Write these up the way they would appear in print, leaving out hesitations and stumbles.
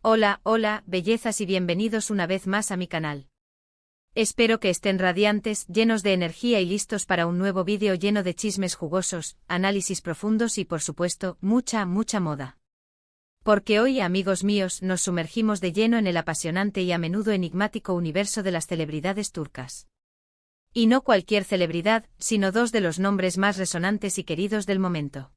Hola, hola, bellezas y bienvenidos una vez más a mi canal. Espero que estén radiantes, llenos de energía y listos para un nuevo vídeo lleno de chismes jugosos, análisis profundos y por supuesto, mucha moda. Porque hoy, amigos míos, nos sumergimos de lleno en el apasionante y a menudo enigmático universo de las celebridades turcas. Y no cualquier celebridad, sino dos de los nombres más resonantes y queridos del momento.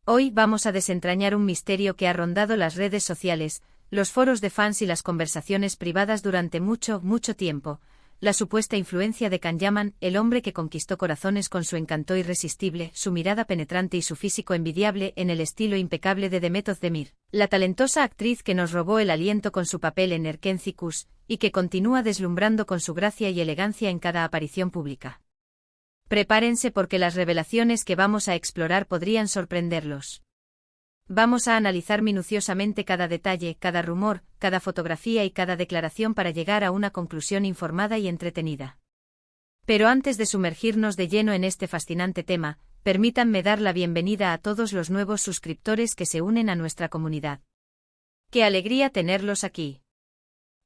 Hoy vamos a desentrañar un misterio que ha rondado las redes sociales, los foros de fans y las conversaciones privadas durante mucho tiempo, la supuesta influencia de Can Yaman, el hombre que conquistó corazones con su encanto irresistible, su mirada penetrante y su físico envidiable en el estilo impecable de Demet Özdemir, la talentosa actriz que nos robó el aliento con su papel en Erkenci y que continúa deslumbrando con su gracia y elegancia en cada aparición pública. Prepárense porque las revelaciones que vamos a explorar podrían sorprenderlos. Vamos a analizar minuciosamente cada detalle, cada rumor, cada fotografía y cada declaración para llegar a una conclusión informada y entretenida. Pero antes de sumergirnos de lleno en este fascinante tema, permítanme dar la bienvenida a todos los nuevos suscriptores que se unen a nuestra comunidad. ¡Qué alegría tenerlos aquí!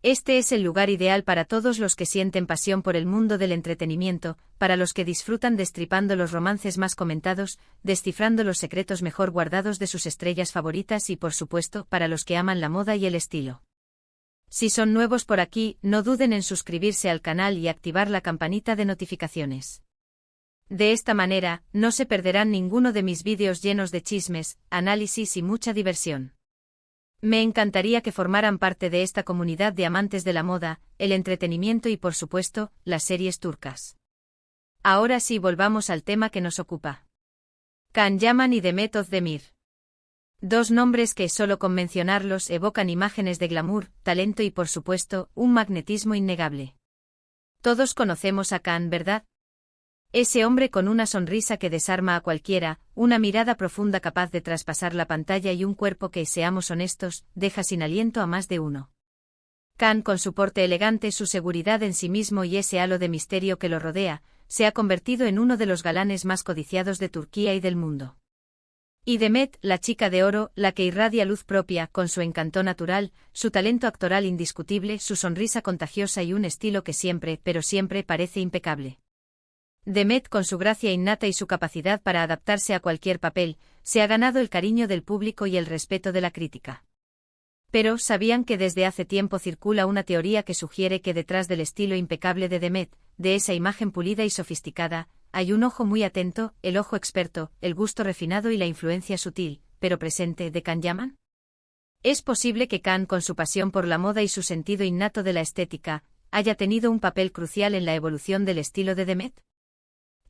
Este es el lugar ideal para todos los que sienten pasión por el mundo del entretenimiento, para los que disfrutan destripando los romances más comentados, descifrando los secretos mejor guardados de sus estrellas favoritas y por supuesto, para los que aman la moda y el estilo. Si son nuevos por aquí, no duden en suscribirse al canal y activar la campanita de notificaciones. De esta manera, no se perderán ninguno de mis vídeos llenos de chismes, análisis y mucha diversión. Me encantaría que formaran parte de esta comunidad de amantes de la moda, el entretenimiento y por supuesto, las series turcas. Ahora sí volvamos al tema que nos ocupa. Can Yaman y Demet Özdemir. Dos nombres que solo con mencionarlos evocan imágenes de glamour, talento y por supuesto, un magnetismo innegable. Todos conocemos a Can, ¿verdad? Ese hombre con una sonrisa que desarma a cualquiera, una mirada profunda capaz de traspasar la pantalla y un cuerpo que, seamos honestos, deja sin aliento a más de uno. Can, con su porte elegante, su seguridad en sí mismo y ese halo de misterio que lo rodea, se ha convertido en uno de los galanes más codiciados de Turquía y del mundo. Y Demet, la chica de oro, la que irradia luz propia, con su encanto natural, su talento actoral indiscutible, su sonrisa contagiosa y un estilo que siempre, pero siempre parece impecable. Demet, con su gracia innata y su capacidad para adaptarse a cualquier papel, se ha ganado el cariño del público y el respeto de la crítica. Pero, ¿sabían que desde hace tiempo circula una teoría que sugiere que detrás del estilo impecable de Demet, de esa imagen pulida y sofisticada, hay un ojo muy atento, el ojo experto, el gusto refinado y la influencia sutil, pero presente, de Can Yaman? ¿Es posible que Can, con su pasión por la moda y su sentido innato de la estética, haya tenido un papel crucial en la evolución del estilo de Demet?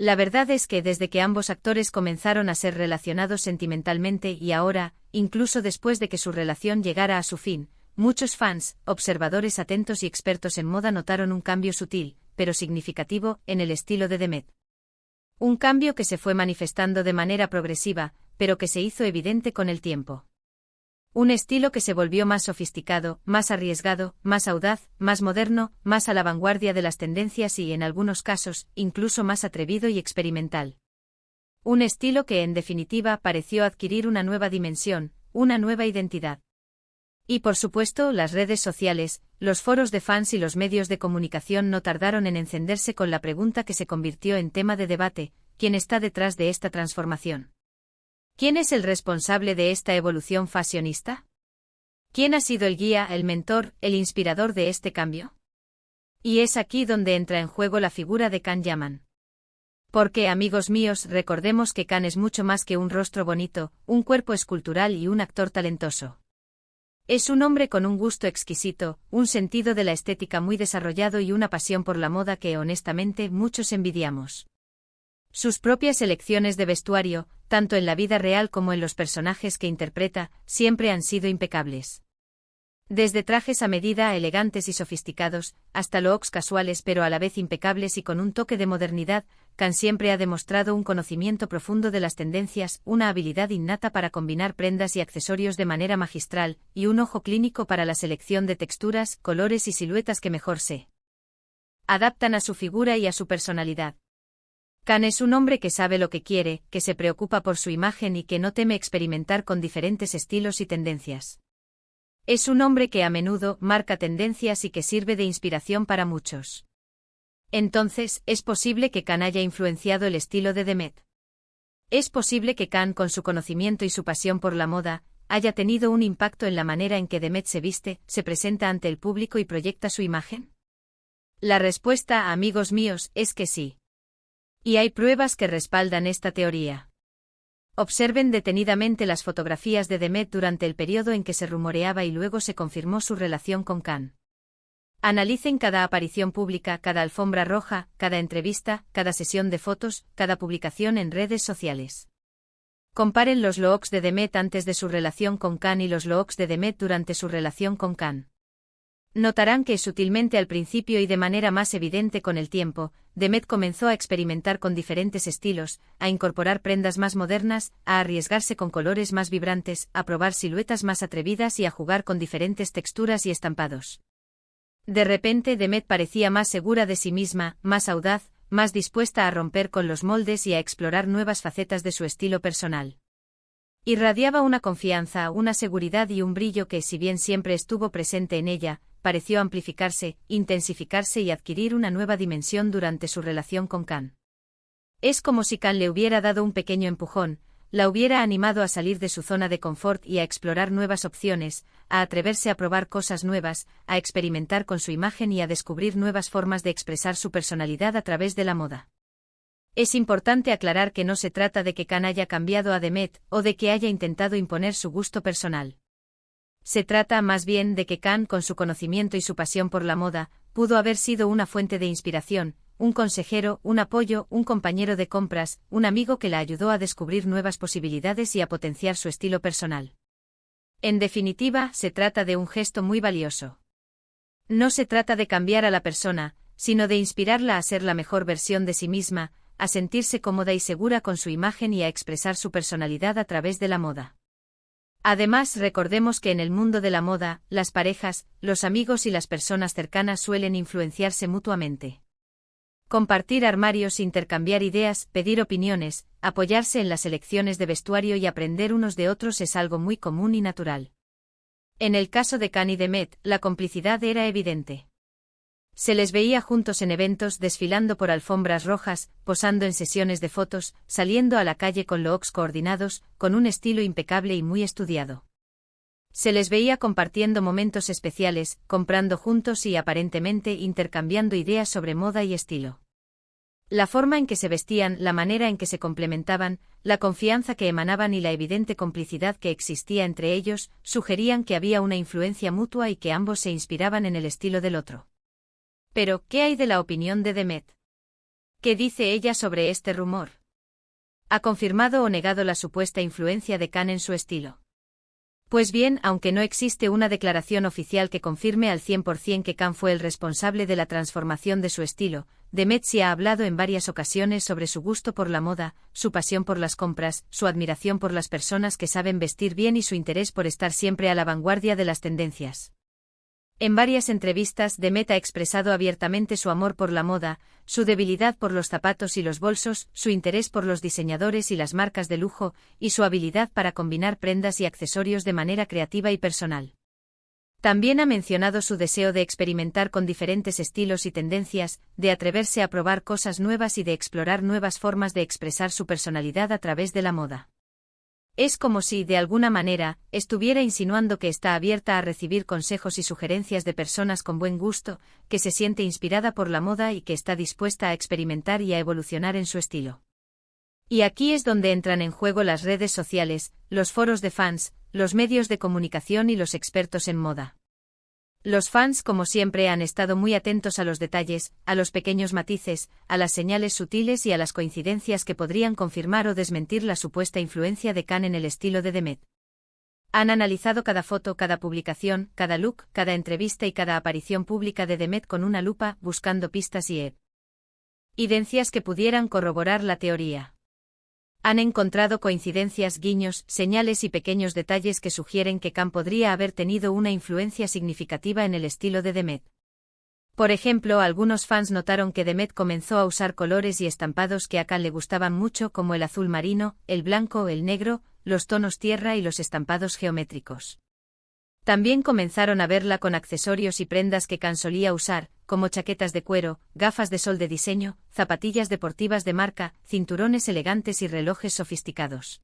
La verdad es que desde que ambos actores comenzaron a ser relacionados sentimentalmente y ahora, incluso después de que su relación llegara a su fin, muchos fans, observadores atentos y expertos en moda notaron un cambio sutil, pero significativo, en el estilo de Demet. Un cambio que se fue manifestando de manera progresiva, pero que se hizo evidente con el tiempo. Un estilo que se volvió más sofisticado, más arriesgado, más audaz, más moderno, más a la vanguardia de las tendencias y, en algunos casos, incluso más atrevido y experimental. Un estilo que, en definitiva, pareció adquirir una nueva dimensión, una nueva identidad. Y por supuesto, las redes sociales, los foros de fans y los medios de comunicación no tardaron en encenderse con la pregunta que se convirtió en tema de debate: ¿quién está detrás de esta transformación? ¿Quién es el responsable de esta evolución fashionista? ¿Quién ha sido el guía, el mentor, el inspirador de este cambio? Y es aquí donde entra en juego la figura de Can Yaman. Porque, amigos míos, recordemos que Can es mucho más que un rostro bonito, un cuerpo escultural y un actor talentoso. Es un hombre con un gusto exquisito, un sentido de la estética muy desarrollado y una pasión por la moda que, honestamente, muchos envidiamos. Sus propias elecciones de vestuario, tanto en la vida real como en los personajes que interpreta, siempre han sido impecables. Desde trajes a medida elegantes y sofisticados, hasta looks casuales pero a la vez impecables y con un toque de modernidad, Can siempre ha demostrado un conocimiento profundo de las tendencias, una habilidad innata para combinar prendas y accesorios de manera magistral, y un ojo clínico para la selección de texturas, colores y siluetas que mejor se adaptan a su figura y a su personalidad. Can es un hombre que sabe lo que quiere, que se preocupa por su imagen y que no teme experimentar con diferentes estilos y tendencias. Es un hombre que a menudo marca tendencias y que sirve de inspiración para muchos. Entonces, ¿es posible que Khan haya influenciado el estilo de Demet? ¿Es posible que Khan, con su conocimiento y su pasión por la moda, haya tenido un impacto en la manera en que Demet se viste, se presenta ante el público y proyecta su imagen? La respuesta, amigos míos, es que sí. Y hay pruebas que respaldan esta teoría. Observen detenidamente las fotografías de Demet durante el periodo en que se rumoreaba y luego se confirmó su relación con Khan. Analicen cada aparición pública, cada alfombra roja, cada entrevista, cada sesión de fotos, cada publicación en redes sociales. Comparen los looks de Demet antes de su relación con Khan y los looks de Demet durante su relación con Khan. Notarán que sutilmente al principio y de manera más evidente con el tiempo, Demet comenzó a experimentar con diferentes estilos, a incorporar prendas más modernas, a arriesgarse con colores más vibrantes, a probar siluetas más atrevidas y a jugar con diferentes texturas y estampados. De repente Demet parecía más segura de sí misma, más audaz, más dispuesta a romper con los moldes y a explorar nuevas facetas de su estilo personal. Irradiaba una confianza, una seguridad y un brillo que, si bien siempre estuvo presente en ella, pareció amplificarse, intensificarse y adquirir una nueva dimensión durante su relación con Khan. Es como si Khan le hubiera dado un pequeño empujón, la hubiera animado a salir de su zona de confort y a explorar nuevas opciones, a atreverse a probar cosas nuevas, a experimentar con su imagen y a descubrir nuevas formas de expresar su personalidad a través de la moda. Es importante aclarar que no se trata de que Khan haya cambiado a Demet o de que haya intentado imponer su gusto personal. Se trata más bien de que Khan, con su conocimiento y su pasión por la moda, pudo haber sido una fuente de inspiración, un consejero, un apoyo, un compañero de compras, un amigo que la ayudó a descubrir nuevas posibilidades y a potenciar su estilo personal. En definitiva, se trata de un gesto muy valioso. No se trata de cambiar a la persona, sino de inspirarla a ser la mejor versión de sí misma, a sentirse cómoda y segura con su imagen y a expresar su personalidad a través de la moda. Además, recordemos que en el mundo de la moda, las parejas, los amigos y las personas cercanas suelen influenciarse mutuamente. Compartir armarios, intercambiar ideas, pedir opiniones, apoyarse en las elecciones de vestuario y aprender unos de otros es algo muy común y natural. En el caso de Khan y Demet, la complicidad era evidente. Se les veía juntos en eventos, desfilando por alfombras rojas, posando en sesiones de fotos, saliendo a la calle con looks coordinados, con un estilo impecable y muy estudiado. Se les veía compartiendo momentos especiales, comprando juntos y aparentemente intercambiando ideas sobre moda y estilo. La forma en que se vestían, la manera en que se complementaban, la confianza que emanaban y la evidente complicidad que existía entre ellos, sugerían que había una influencia mutua y que ambos se inspiraban en el estilo del otro. Pero, ¿qué hay de la opinión de Demet? ¿Qué dice ella sobre este rumor? ¿Ha confirmado o negado la supuesta influencia de Khan en su estilo? Pues bien, aunque no existe una declaración oficial que confirme al 100% que Khan fue el responsable de la transformación de su estilo, Demet sí ha hablado en varias ocasiones sobre su gusto por la moda, su pasión por las compras, su admiración por las personas que saben vestir bien y su interés por estar siempre a la vanguardia de las tendencias. En varias entrevistas, Demet ha expresado abiertamente su amor por la moda, su debilidad por los zapatos y los bolsos, su interés por los diseñadores y las marcas de lujo, y su habilidad para combinar prendas y accesorios de manera creativa y personal. También ha mencionado su deseo de experimentar con diferentes estilos y tendencias, de atreverse a probar cosas nuevas y de explorar nuevas formas de expresar su personalidad a través de la moda. Es como si, de alguna manera, estuviera insinuando que está abierta a recibir consejos y sugerencias de personas con buen gusto, que se siente inspirada por la moda y que está dispuesta a experimentar y a evolucionar en su estilo. Y aquí es donde entran en juego las redes sociales, los foros de fans, los medios de comunicación y los expertos en moda. Los fans, como siempre, han estado muy atentos a los detalles, a los pequeños matices, a las señales sutiles y a las coincidencias que podrían confirmar o desmentir la supuesta influencia de Khan en el estilo de Demet. Han analizado cada foto, cada publicación, cada look, cada entrevista y cada aparición pública de Demet con una lupa, buscando pistas y evidencias que pudieran corroborar la teoría. Han encontrado coincidencias, guiños, señales y pequeños detalles que sugieren que Khan podría haber tenido una influencia significativa en el estilo de Demet. Por ejemplo, algunos fans notaron que Demet comenzó a usar colores y estampados que a Khan le gustaban mucho, como el azul marino, el blanco, el negro, los tonos tierra y los estampados geométricos. También comenzaron a verla con accesorios y prendas que Khan solía usar, como chaquetas de cuero, gafas de sol de diseño, zapatillas deportivas de marca, cinturones elegantes y relojes sofisticados.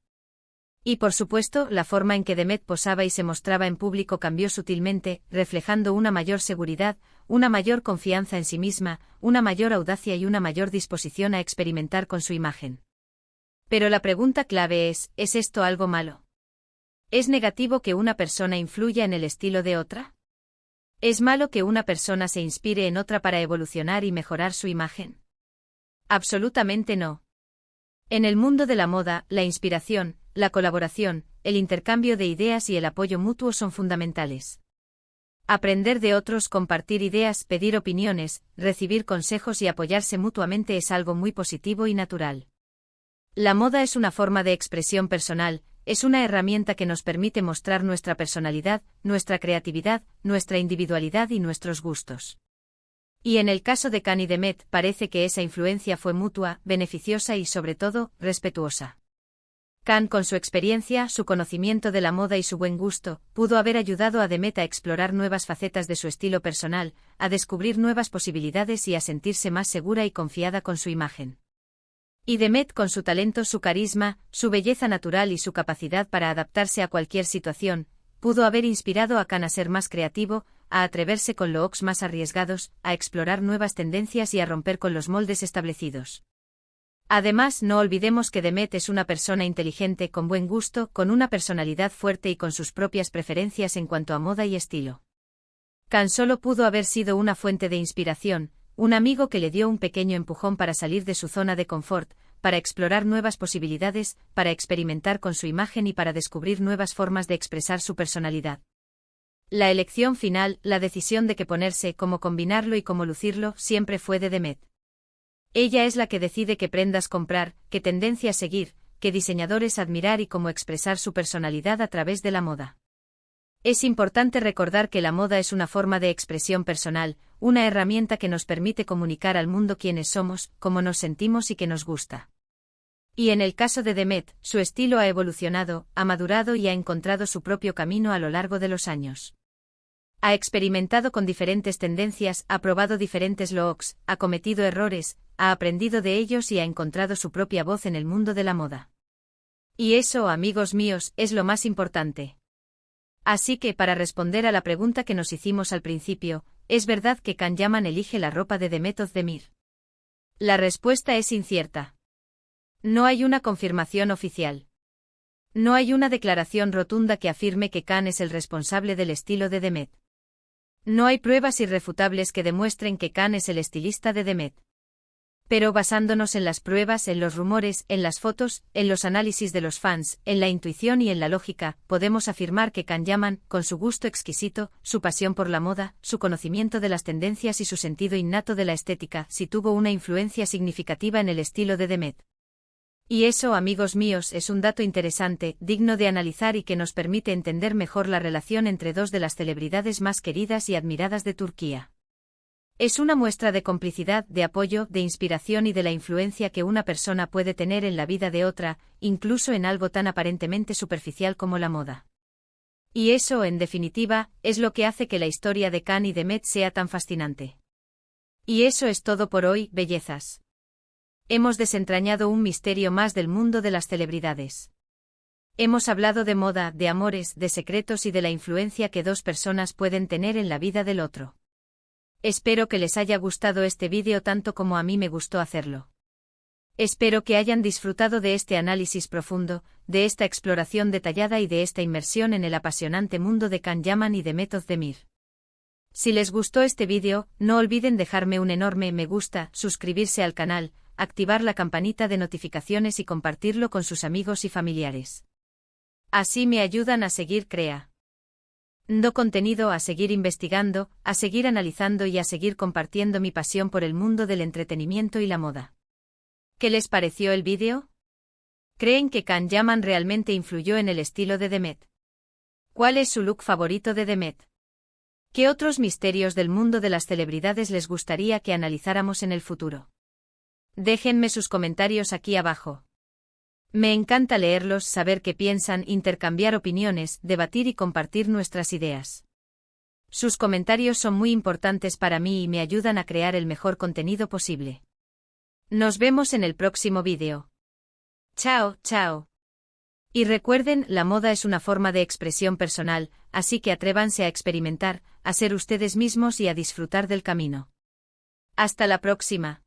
Y por supuesto, la forma en que Demet posaba y se mostraba en público cambió sutilmente, reflejando una mayor seguridad, una mayor confianza en sí misma, una mayor audacia y una mayor disposición a experimentar con su imagen. Pero la pregunta clave ¿es esto algo malo? ¿Es negativo que una persona influya en el estilo de otra? ¿Es malo que una persona se inspire en otra para evolucionar y mejorar su imagen? Absolutamente no. En el mundo de la moda, la inspiración, la colaboración, el intercambio de ideas y el apoyo mutuo son fundamentales. Aprender de otros, compartir ideas, pedir opiniones, recibir consejos y apoyarse mutuamente es algo muy positivo y natural. La moda es una forma de expresión personal, es una herramienta que nos permite mostrar nuestra personalidad, nuestra creatividad, nuestra individualidad y nuestros gustos. Y en el caso de Khan y Demet, parece que esa influencia fue mutua, beneficiosa y sobre todo, respetuosa. Khan, con su experiencia, su conocimiento de la moda y su buen gusto, pudo haber ayudado a Demet a explorar nuevas facetas de su estilo personal, a descubrir nuevas posibilidades y a sentirse más segura y confiada con su imagen. Y Demet, con su talento, su carisma, su belleza natural y su capacidad para adaptarse a cualquier situación, pudo haber inspirado a Khan a ser más creativo, a atreverse con looks más arriesgados, a explorar nuevas tendencias y a romper con los moldes establecidos. Además, no olvidemos que Demet es una persona inteligente, con buen gusto, con una personalidad fuerte y con sus propias preferencias en cuanto a moda y estilo. Khan solo pudo haber sido una fuente de inspiración, un amigo que le dio un pequeño empujón para salir de su zona de confort, para explorar nuevas posibilidades, para experimentar con su imagen y para descubrir nuevas formas de expresar su personalidad. La elección final, la decisión de qué ponerse, cómo combinarlo y cómo lucirlo, siempre fue de Demet. Ella es la que decide qué prendas comprar, qué tendencias seguir, qué diseñadores admirar y cómo expresar su personalidad a través de la moda. Es importante recordar que la moda es una forma de expresión personal, una herramienta que nos permite comunicar al mundo quiénes somos, cómo nos sentimos y qué nos gusta. Y en el caso de Demet, su estilo ha evolucionado, ha madurado y ha encontrado su propio camino a lo largo de los años. Ha experimentado con diferentes tendencias, ha probado diferentes looks, ha cometido errores, ha aprendido de ellos y ha encontrado su propia voz en el mundo de la moda. Y eso, amigos míos, es lo más importante. Así que, para responder a la pregunta que nos hicimos al principio, ¿es verdad que Khan Yaman elige la ropa de Demet Özdemir? La respuesta es incierta. No hay una confirmación oficial. No hay una declaración rotunda que afirme que Khan es el responsable del estilo de Demet. No hay pruebas irrefutables que demuestren que Khan es el estilista de Demet. Pero basándonos en las pruebas, en los rumores, en las fotos, en los análisis de los fans, en la intuición y en la lógica, podemos afirmar que Khan Yaman, con su gusto exquisito, su pasión por la moda, su conocimiento de las tendencias y su sentido innato de la estética, sí tuvo una influencia significativa en el estilo de Demet. Y eso, amigos míos, es un dato interesante, digno de analizar y que nos permite entender mejor la relación entre dos de las celebridades más queridas y admiradas de Turquía. Es una muestra de complicidad, de apoyo, de inspiración y de la influencia que una persona puede tener en la vida de otra, incluso en algo tan aparentemente superficial como la moda. Y eso, en definitiva, es lo que hace que la historia de Khan y Demet sea tan fascinante. Y eso es todo por hoy, bellezas. Hemos desentrañado un misterio más del mundo de las celebridades. Hemos hablado de moda, de amores, de secretos y de la influencia que dos personas pueden tener en la vida del otro. Espero que les haya gustado este vídeo tanto como a mí me gustó hacerlo. Espero que hayan disfrutado de este análisis profundo, de esta exploración detallada y de esta inmersión en el apasionante mundo de Khan Yaman y Demet Özdemir. Si les gustó este vídeo, no olviden dejarme un enorme me gusta, suscribirse al canal, activar la campanita de notificaciones y compartirlo con sus amigos y familiares. Así me ayudan a seguir creando contenido, a seguir investigando, a seguir analizando y a seguir compartiendo mi pasión por el mundo del entretenimiento y la moda. ¿Qué les pareció el vídeo? ¿Creen que Khan Yaman realmente influyó en el estilo de Demet? ¿Cuál es su look favorito de Demet? ¿Qué otros misterios del mundo de las celebridades les gustaría que analizáramos en el futuro? Déjenme sus comentarios aquí abajo. Me encanta leerlos, saber qué piensan, intercambiar opiniones, debatir y compartir nuestras ideas. Sus comentarios son muy importantes para mí y me ayudan a crear el mejor contenido posible. Nos vemos en el próximo vídeo. Chao, chao. Y recuerden, la moda es una forma de expresión personal, así que atrévanse a experimentar, a ser ustedes mismos y a disfrutar del camino. Hasta la próxima.